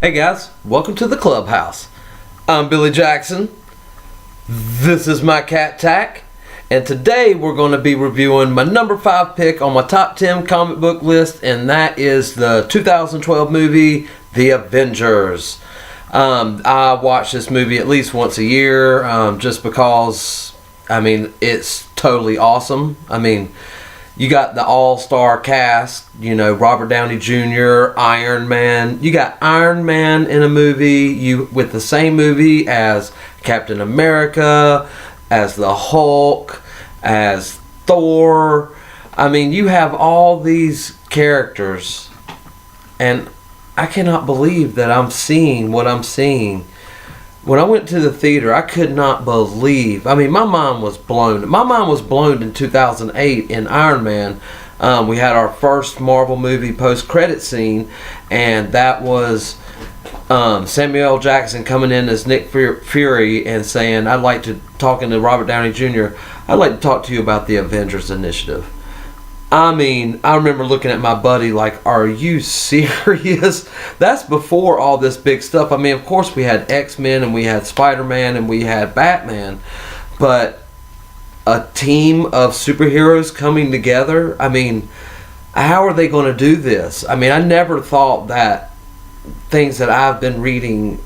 Hey guys, welcome to the clubhouse. I'm Billy Jackson. This is my cat Tack, and today we're going to be reviewing my number 5 pick on my top 10 comic book list, and that is the 2012 movie The Avengers. I watch this movie at least once a year, just because it's totally awesome. You got the all-star cast, Robert Downey Jr., Iron Man. You got Iron Man in a movie with the same movie as Captain America, as the Hulk, as Thor. You have all these characters, and I cannot believe that I'm seeing what I'm seeing. When I went to the theater, I could not believe. My mind was blown. My mind was blown in 2008 in Iron Man. We had our first Marvel movie post-credit scene, and that was Samuel L. Jackson coming in as Nick Fury and saying, talking to Robert Downey Jr., I'd like to talk to you about the Avengers Initiative. I remember looking at my buddy like, are you serious? That's before all this big stuff. Of course we had X-Men and we had Spider-Man and we had Batman, but a team of superheroes coming together, how are they going to do this? I never thought that things that I've been reading,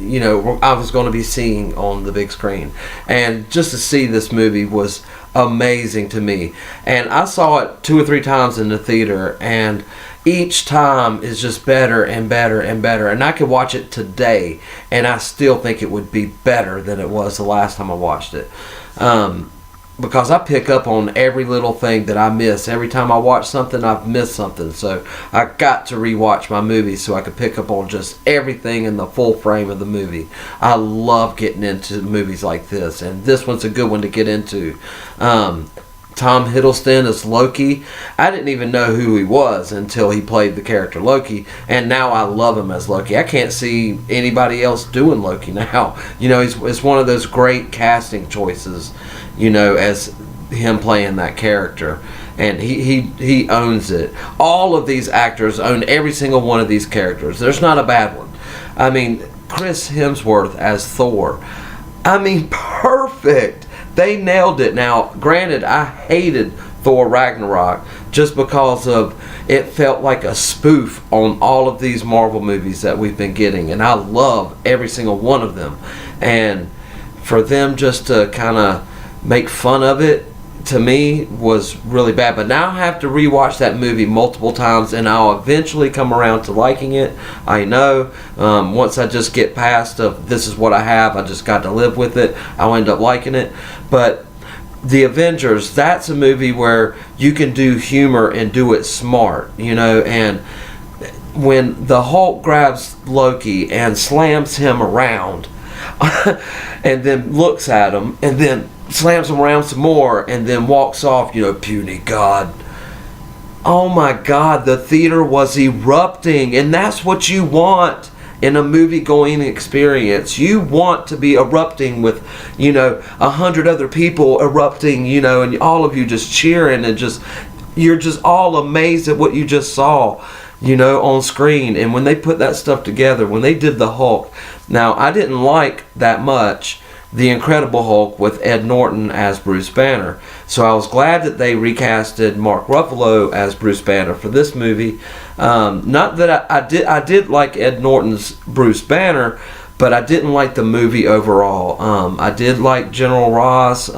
I was going to be seeing on the big screen. And just to see this movie was amazing to me. And I saw it 2 or 3 times in the theater, and each time is just better and better and better. And I could watch it today, and I still think it would be better than it was the last time I watched it. Because I pick up on every little thing that I miss. Every time I watch something, I've missed something. So I got to rewatch my movies so I could pick up on just everything in the full frame of the movie. I love getting into movies like this, and this one's a good one to get into. Tom Hiddleston as Loki. I didn't even know who he was until he played the character Loki, and now I love him as Loki. I can't see anybody else doing Loki now. It's one of those great casting choices, as him playing that character, and he owns it. All of these actors own every single one of these characters. There's not a bad one. Chris Hemsworth as Thor. Perfect. They nailed it. Now, granted, I hated Thor Ragnarok just because of it felt like a spoof on all of these Marvel movies that we've been getting, and I love every single one of them. And for them just to kind of make fun of it, to me, was really bad. But now I have to rewatch that movie multiple times, and I'll eventually come around to liking it. I know. Once I just get past this is what I have, I just got to live with it, I'll end up liking it. But The Avengers, that's a movie where you can do humor and do it smart, and when the Hulk grabs Loki and slams him around and then looks at him and then slams him around some more and then walks off, puny God. Oh my God, the theater was erupting, and that's what you want in a movie-going experience. You want to be erupting with, 100 other people erupting, and all of you just cheering and you're just all amazed at what you just saw, on screen. And when they put that stuff together, when they did the Hulk, now I didn't like that much The Incredible Hulk with Ed Norton as Bruce Banner. So I was glad that they recasted Mark Ruffalo as Bruce Banner for this movie. Not that I did like Ed Norton's Bruce Banner, but I didn't like the movie overall. I did like General Ross.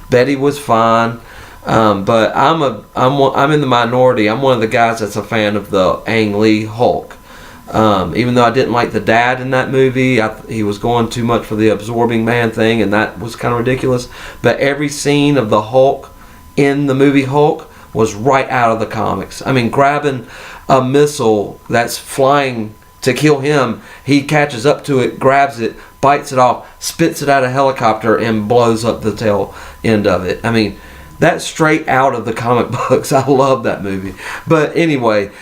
Betty was fine. But I'm in the minority. I'm one of the guys that's a fan of the Ang Lee Hulk. Even though I didn't like the dad in that movie, he was going too much for the absorbing man thing, and that was kind of ridiculous. But every scene of the Hulk in the movie Hulk was right out of the comics. Grabbing a missile that's flying to kill him, he catches up to it, grabs it, bites it off, spits it out of a helicopter, and blows up the tail end of it. That's straight out of the comic books. I love that movie. But anyway,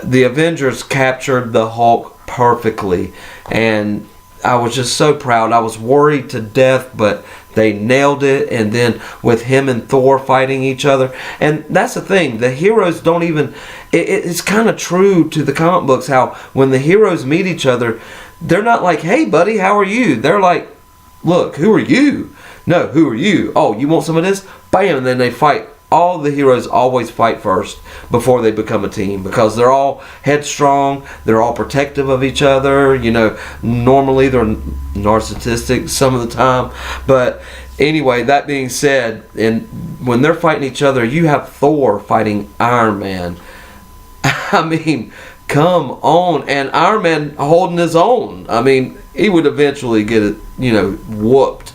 the Avengers captured the Hulk perfectly, and I was just so proud. I was worried to death, but They nailed it. And then with him and Thor fighting each other. And that's the thing. The heroes don't even... It's kind of true to the comic books how when the heroes meet each other, they're not like, hey, buddy, how are you? They're like, look, who are you? No, who are you? Oh, you want some of this? Bam, and then they fight. All the heroes always fight first before they become a team because they're all headstrong. They're all protective of each other. You know, normally they're narcissistic some of the time. But anyway, that being said, and when they're fighting each other, you have Thor fighting Iron Man. I mean, come on. And Iron Man holding his own. I mean, he would eventually get it, you know, whooped.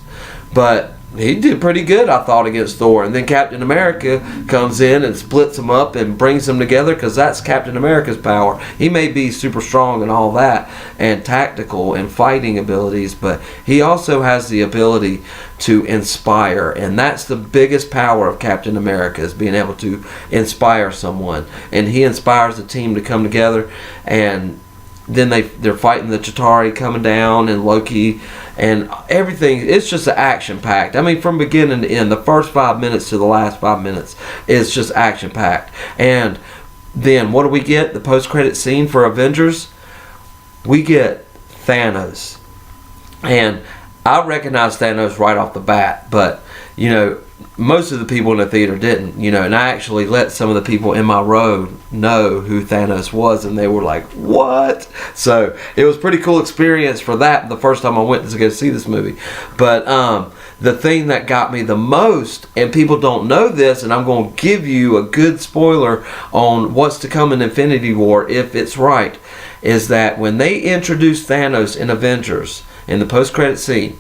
But he did pretty good, I thought, against Thor. And then Captain America comes in and splits them up and brings them together because that's Captain America's power. He may be super strong and all that and tactical and fighting abilities, but he also has the ability to inspire. And that's the biggest power of Captain America, is being able to inspire someone. And he inspires the team to come together. And then they're fighting the Chitauri coming down and Loki and everything. It's just action-packed. I mean, from beginning to end, the first 5 minutes to the last 5 minutes is just action-packed. And then what do we get? The post-credit scene for Avengers? We get Thanos. And I recognize Thanos right off the bat, but, you know, most of the people in the theater didn't, you know, and I actually let some of the people in my row know who Thanos was, and they were like, what? So it was a pretty cool experience for that the first time I went to go see this movie. But the thing that got me the most, and people don't know this, and I'm going to give you a good spoiler on what's to come in Infinity War if it's right, is that when they introduced Thanos in Avengers in the post-credit scene,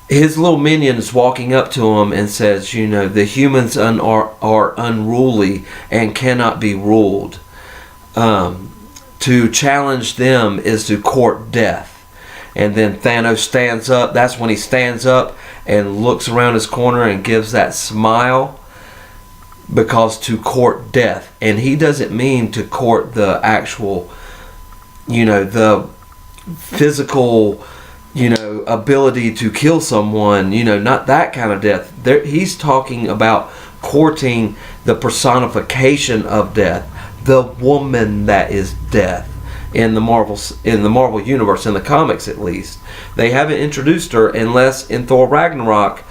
his little minion is walking up to him and says, you know, the humans are unruly and cannot be ruled. To challenge them is to court death. And then Thanos stands up. That's when he stands up and looks around his corner and gives that smile, because to court death. And he doesn't mean to court the actual, you know, the physical, you know, ability to kill someone, you know, not that kind of death. He's talking about courting the personification of death, the woman that is death in the Marvel universe, in the comics at least. They haven't introduced her unless in Thor Ragnarok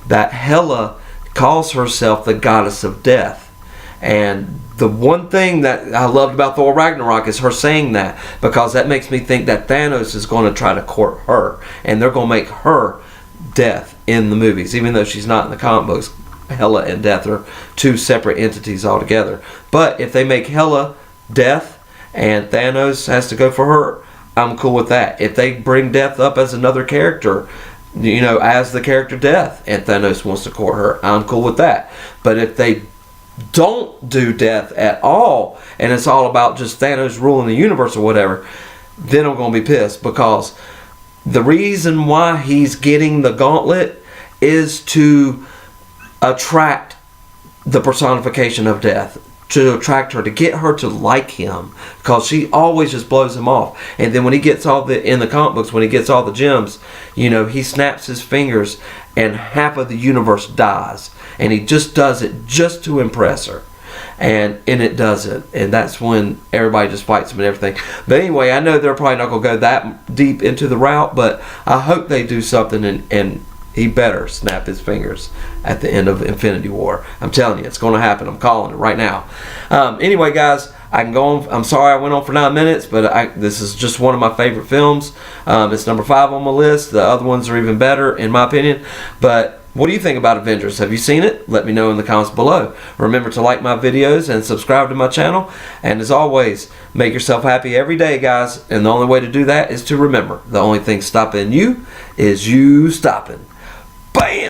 that Hela calls herself the goddess of death. And the one thing that I loved about Thor Ragnarok is her saying that, because that makes me think that Thanos is going to try to court her, and they're going to make her death in the movies, even though she's not in the comic books. Hela and death are two separate entities altogether. But if they make Hela death and Thanos has to go for her, I'm cool with that. If they bring death up as another character, you know, as the character Death, and Thanos wants to court her, I'm cool with that. But if they don't do death at all, and it's all about just Thanos ruling the universe or whatever, then I'm going to be pissed, because the reason why he's getting the gauntlet is to attract the personification of death, to attract her, to get her to like him, because she always just blows him off. And then when he gets in the comic books, when he gets all the gems, you know, he snaps his fingers and half of the universe dies, and he just does it just to impress her, and it doesn't, and that's when everybody just fights him and everything. But anyway, I know they're probably not going to go that deep into the route, but I hope they do something, and he better snap his fingers at the end of Infinity War. I'm telling you, it's going to happen. I'm calling it right now. Anyway, guys, I can go on. I'm sorry I went on for 9 minutes, but this is just one of my favorite films. It's number 5 on my list. The other ones are even better, in my opinion. But what do you think about Avengers? Have you seen it? Let me know in the comments below. Remember to like my videos and subscribe to my channel. And as always, make yourself happy every day, guys. And the only way to do that is to remember, the only thing stopping you is you stopping. Bam!